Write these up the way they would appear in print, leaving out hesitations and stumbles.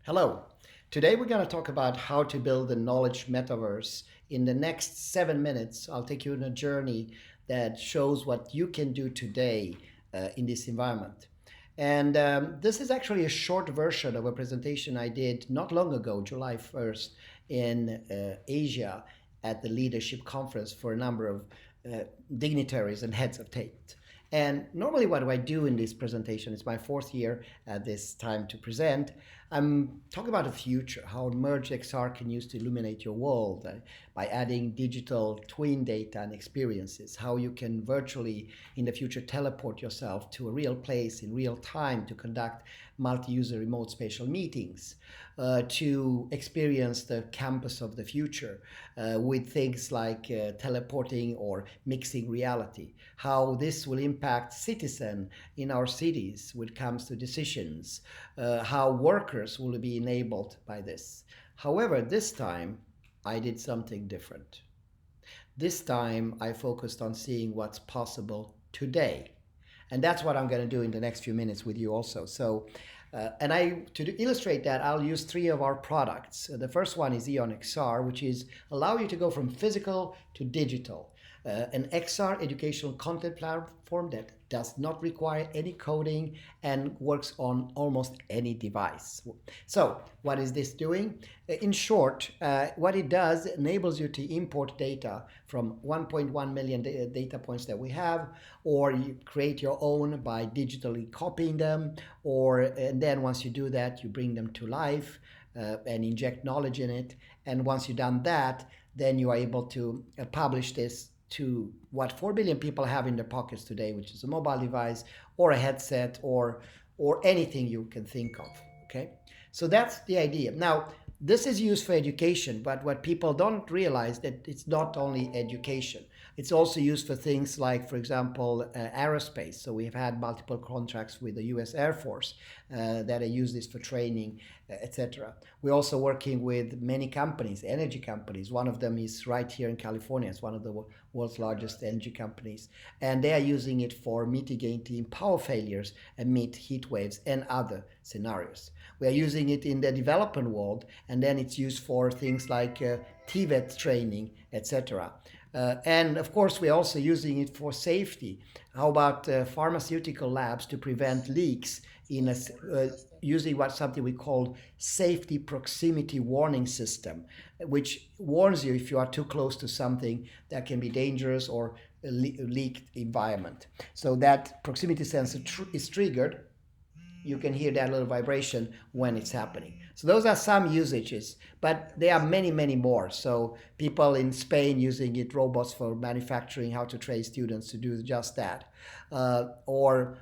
Hello. Today we're going to talk about how to build a knowledge metaverse. In the next 7 minutes, I'll take you on a journey that shows what you can do today in this environment. And this is actually a short version of a presentation I did not long ago, July 1st, in Asia at the leadership conference for a number of dignitaries and heads of state. And normally, what do I do in this presentation? It's my fourth year at this time to present. I'm talking about the future, how Merge XR can use to illuminate your world by adding digital twin data and experiences, how you can virtually in the future teleport yourself to a real place in real time to conduct multi-user remote spatial meetings, to experience the campus of the future with things like teleporting or mixing reality, how this will impact citizen in our cities when it comes to decisions, how workers will be enabled by this. However, this time I did something different. This time I focused on seeing what's possible today. And that's what I'm going to do in the next few minutes with you also. To illustrate that, I'll use three of our products. The first one is EON XR, which is allow you to go from physical to digital. An XR educational content platform that does not require any coding and works on almost any device. So what is this doing? In short, what it does enables you to import data from 1.1 million data points that we have, or you create your own by digitally copying them, and then once you do that, you bring them to life and inject knowledge in it. And once you've done that, then you are able to publish this to what 4 billion people have in their pockets today, which is a mobile device or a headset or anything you can think of. Okay, so that's the idea. Now, this is used for education, but what people don't realize that it's not only education. It's also used for things like, for example, aerospace. So we have had multiple contracts with the U.S. Air Force that use this for training, etc. We're also working with many companies, energy companies. One of them is right here in California. It's one of the world's largest energy companies. And they are using it for mitigating power failures amid heat waves and other scenarios. We are using it in the development world, and then it's used for things like TVET training, etc. And of course, we're also using it for safety. How about pharmaceutical labs to prevent leaks in using something we call safety proximity warning system, which warns you if you are too close to something that can be dangerous or a leaked environment. So that proximity sensor is triggered. You can hear that little vibration when it's happening. So those are some usages, but there are many, many more. So people in Spain using it, robots for manufacturing, how to train students to do just that. Or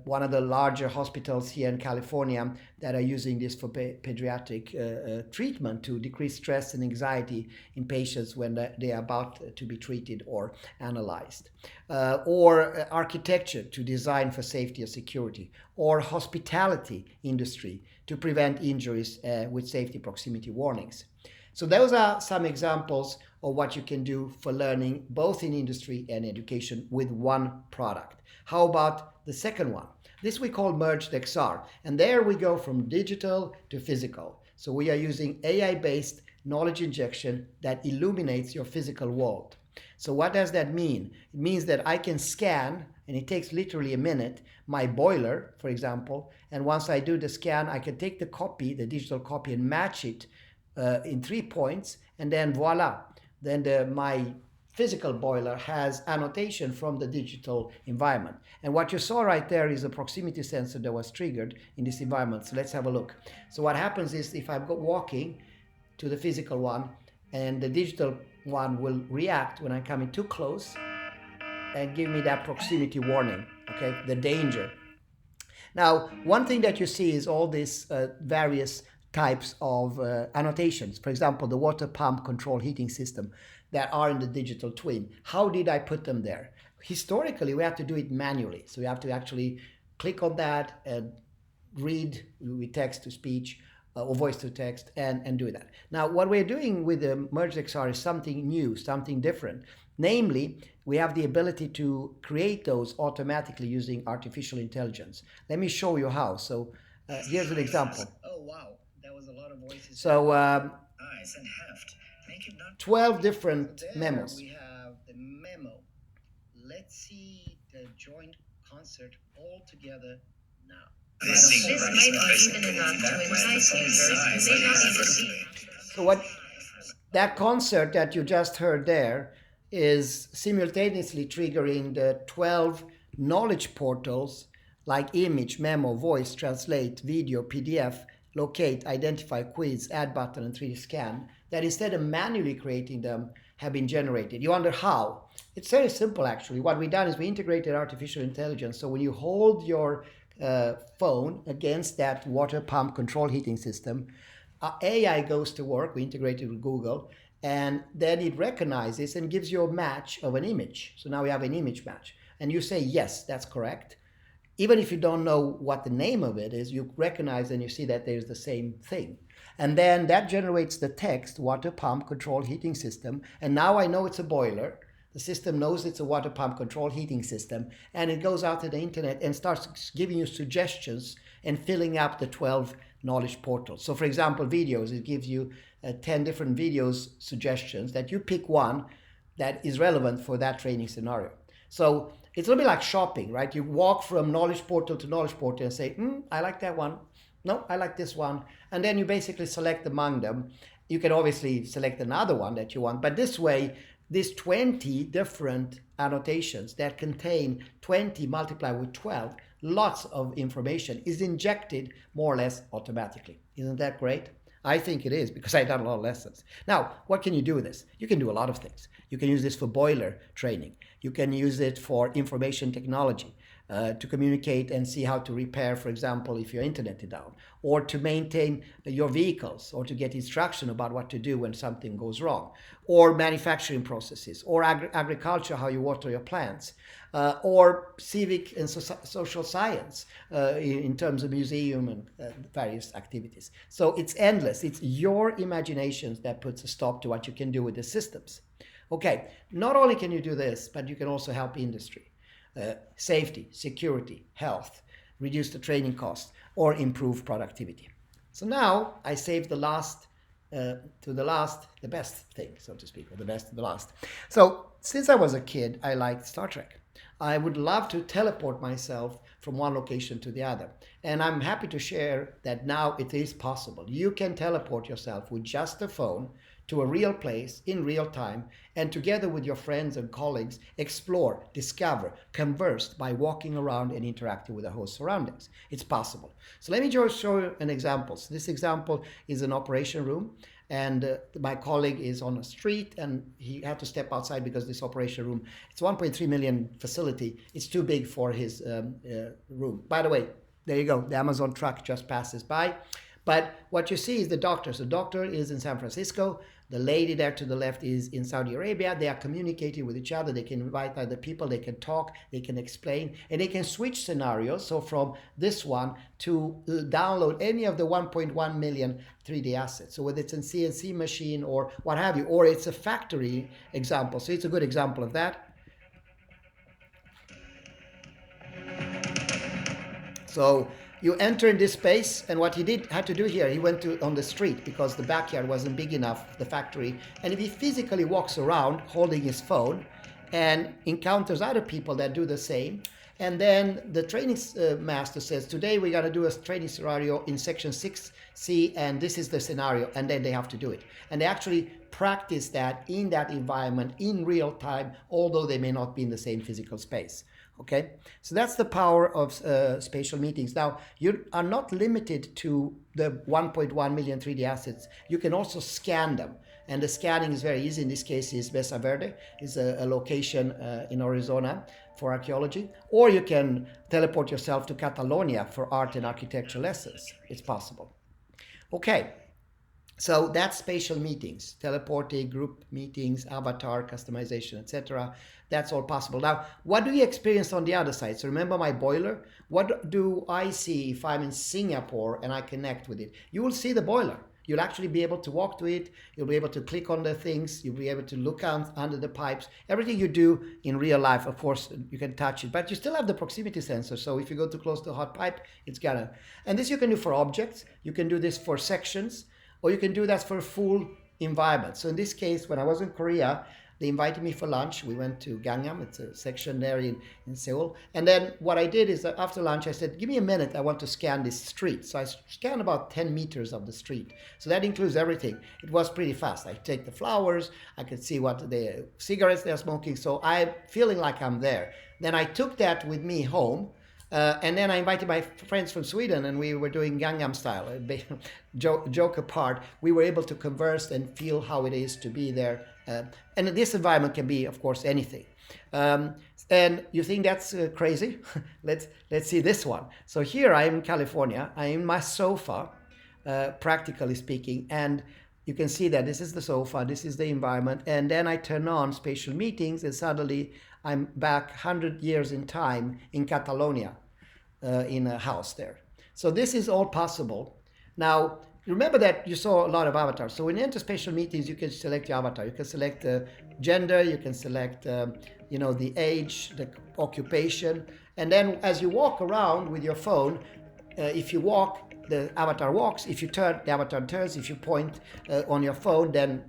one of the larger hospitals here in California that are using this for pediatric treatment to decrease stress and anxiety in patients when they are about to be treated or analyzed. Or architecture to design for safety and security, or hospitality industry to prevent injuries with safety proximity warnings. So those are some examples of what you can do for learning both in industry and education with one product. How about the second one? This we call Merged XR, and there we go from digital to physical. So we are using AI-based knowledge injection that illuminates your physical world. So what does that mean? It means that I can scan, and it takes literally a minute, my boiler, for example, and once I do the scan, I can take the copy, the digital copy, and match it in 3 points, and then voila, then my physical boiler has annotation from the digital environment. And what you saw right there is a proximity sensor that was triggered in this environment. So let's have a look. So what happens is if I'm walking to the physical one, and the digital one will react when I'm coming too close and give me that proximity warning, okay, the danger. Now, one thing that you see is all these various types of annotations. For example, the water pump control heating system that are in the digital twin. How did I put them there? Historically, we have to do it manually. So we have to actually click on that and read with text to speech or voice to text and do that. Now, what we're doing with the Merge XR is something new, something different. Namely, we have the ability to create those automatically using artificial intelligence. Let me show you how. So here's an example. Oh wow, that was So 12 different memos. We have the memo. Let's see the joint concert all together now. This might be even enough to entice users who may not even see. So what that concert that you just heard there is simultaneously triggering the 12 knowledge portals like image, memo, voice, translate, video, PDF, locate, identify, quiz, add button, and 3D scan that instead of manually creating them have been generated. You wonder how? It's very simple actually. What we've done is we integrated artificial intelligence. So when you hold your phone against that water pump control heating system, AI goes to work, we integrated with Google, and then it recognizes and gives you a match of an image. So now we have an image match. And you say, yes, that's correct. Even if you don't know what the name of it is, you recognize and you see that there's the same thing. And then that generates the text, water pump control heating system. And now I know it's a boiler. The system knows it's a water pump control heating system. And it goes out to the internet and starts giving you suggestions and filling up the 12 knowledge portals. So for example, videos, it gives you 10 different videos suggestions that you pick one that is relevant for that training scenario. So it's a little bit like shopping, right? You walk from knowledge portal to knowledge portal and say, I like that one. No, I like this one. And then you basically select among them. You can obviously select another one that you want. But this way, these 20 different annotations that contain 20 multiplied with 12, lots of information is injected more or less automatically. Isn't that great? I think it is because I've done a lot of lessons. Now, what can you do with this? You can do a lot of things. You can use this for boiler training. You can use it for information technology, to communicate and see how to repair, for example, if your internet is down, or to maintain your vehicles, or to get instruction about what to do when something goes wrong, or manufacturing processes, or agriculture, how you water your plants, or civic and social science in terms of museum and various activities. So it's endless. It's your imaginations that puts a stop to what you can do with the systems. Okay, not only can you do this, but you can also help industry. Safety, security, health, reduce the training costs, or improve productivity. So now I saved the best thing, so to speak, or the best of the last. So since I was a kid, I liked Star Trek. I would love to teleport myself from one location to the other. And I'm happy to share that now it is possible. You can teleport yourself with just a phone to a real place in real time, and together with your friends and colleagues, explore, discover, converse by walking around and interacting with the whole surroundings. It's possible. So let me just show you an example. So this example is an operation room, and my colleague is on a street and he had to step outside because this operation room, it's 1.3 million facility. It's too big for his room. By the way, there you go. The Amazon truck just passes by. But what you see is the doctor. So the doctor is in San Francisco. The lady there to the left is in Saudi Arabia. They are communicating with each other. They can invite other people. They can talk. They can explain. And they can switch scenarios. So from this one to download any of the 1.1 million 3D assets. So whether it's a CNC machine or what have you, or it's a factory example. So it's a good example of that. So you enter in this space, and what he had to do here, he went on the street because the backyard wasn't big enough, the factory. And if he physically walks around holding his phone and encounters other people that do the same, and then the training master says, today we're going to do a training scenario in section 6C, and this is the scenario, and then they have to do it. And they actually practice that in that environment in real time, although they may not be in the same physical space. Okay, so that's the power of spatial meetings. Now, you are not limited to the 1.1 million 3D assets. You can also scan them. And the scanning is very easy. In this case, is Mesa Verde, is a location in Arizona for archaeology. Or you can teleport yourself to Catalonia for art and architecture lessons. It's possible. Okay. So that's spatial meetings, teleporting, group meetings, avatar, customization, etc. That's all possible. Now, what do you experience on the other side? So remember my boiler? What do I see if I'm in Singapore and I connect with it? You will see the boiler. You'll actually be able to walk to it. You'll be able to click on the things. You'll be able to look under the pipes. Everything you do in real life, of course, you can touch it. But you still have the proximity sensor. So if you go too close to a hot pipe, it's gonna. And this you can do for objects. You can do this for sections. or you can do that for a full environment. So in this case, when I was in Korea, they invited me for lunch. We went to Gangnam. It's a section there in Seoul. And then what I did is that after lunch, I said, give me a minute. I want to scan this street. So I scanned about 10 meters of the street. So that includes everything. It was pretty fast. I take the flowers. I could see what the cigarettes they're smoking. So I'm feeling like I'm there. Then I took that with me home. And then I invited my friends from Sweden, and we were doing Gangnam style. Joke apart, we were able to converse and feel how it is to be there. And this environment can be, of course, anything. And you think that's crazy? Let's see this one. So here I am in California. I'm in my sofa, practically speaking, and you can see that this is the sofa, this is the environment, and then I turn on spatial meetings, and suddenly I'm back 100 years in time in Catalonia, in a house there. So this is all possible. Now, remember that you saw a lot of avatars. So when you enter spatial meetings, you can select your avatar. You can select gender, you can select the age, the occupation, and then as you walk around with your phone, if you walk, the avatar walks. If you turn, the avatar turns. If you point on your phone, then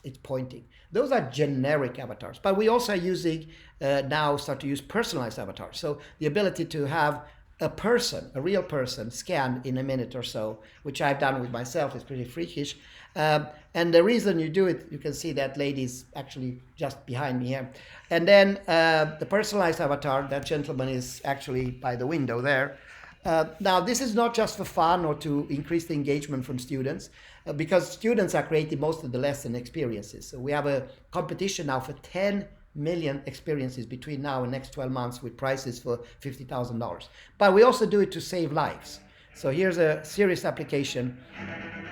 it's pointing. Those are generic avatars, but we also are using now start to use personalized avatars. So the ability to have a person, a real person, scanned in a minute or so, which I've done with myself, is pretty freakish. And the reason you do it, you can see that lady's actually just behind me here. And then the personalized avatar, that gentleman is actually by the window there. Now, this is not just for fun or to increase the engagement from students, because students are creating most of the lesson experiences. So we have a competition now for 10 million experiences between now and next 12 months with prizes for $50,000. But we also do it to save lives. So here's a serious application.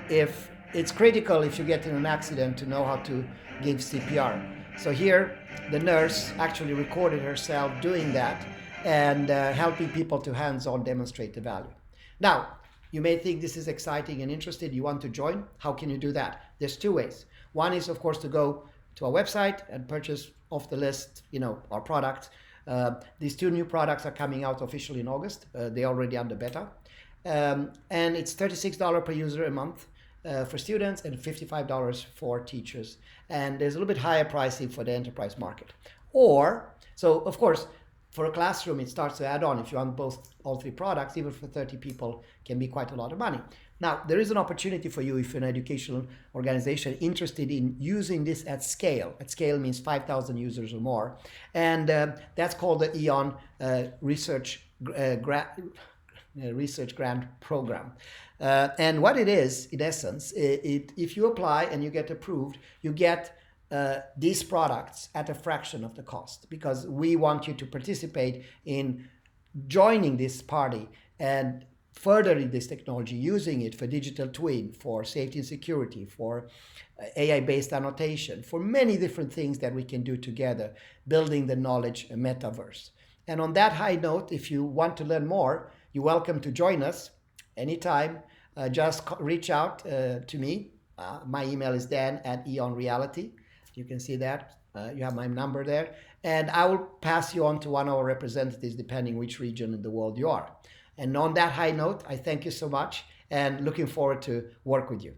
If it's critical, if you get in an accident, to know how to give CPR. So here, the nurse actually recorded herself doing that, and helping people to hands-on demonstrate the value. Now, you may think this is exciting and interesting. You want to join? How can you do that? There's two ways. One is, of course, to go to our website and purchase off the list, our products. These two new products are coming out officially in August. They're already under beta. And it's $36 per user a month for students and $55 for teachers. And there's a little bit higher pricing for the enterprise market. So of course, for a classroom, it starts to add on. If you want all three products, even for 30 people, can be quite a lot of money. Now, there is an opportunity for you if you're an educational organization interested in using this at scale. At scale means 5,000 users or more. And that's called the EON Research Grant Program. And what it is, in essence, if you apply and you get approved, you get these products at a fraction of the cost, because we want you to participate in joining this party and furthering this technology, using it for digital twin, for safety and security, for AI-based annotation, for many different things that we can do together, building the knowledge metaverse. And on that high note, if you want to learn more, you're welcome to join us anytime. Just reach out to me. My email is dan@eonreality. You can see that. You have my number there. And I will pass you on to one of our representatives, depending which region in the world you are. And on that high note, I thank you so much and looking forward to work with you.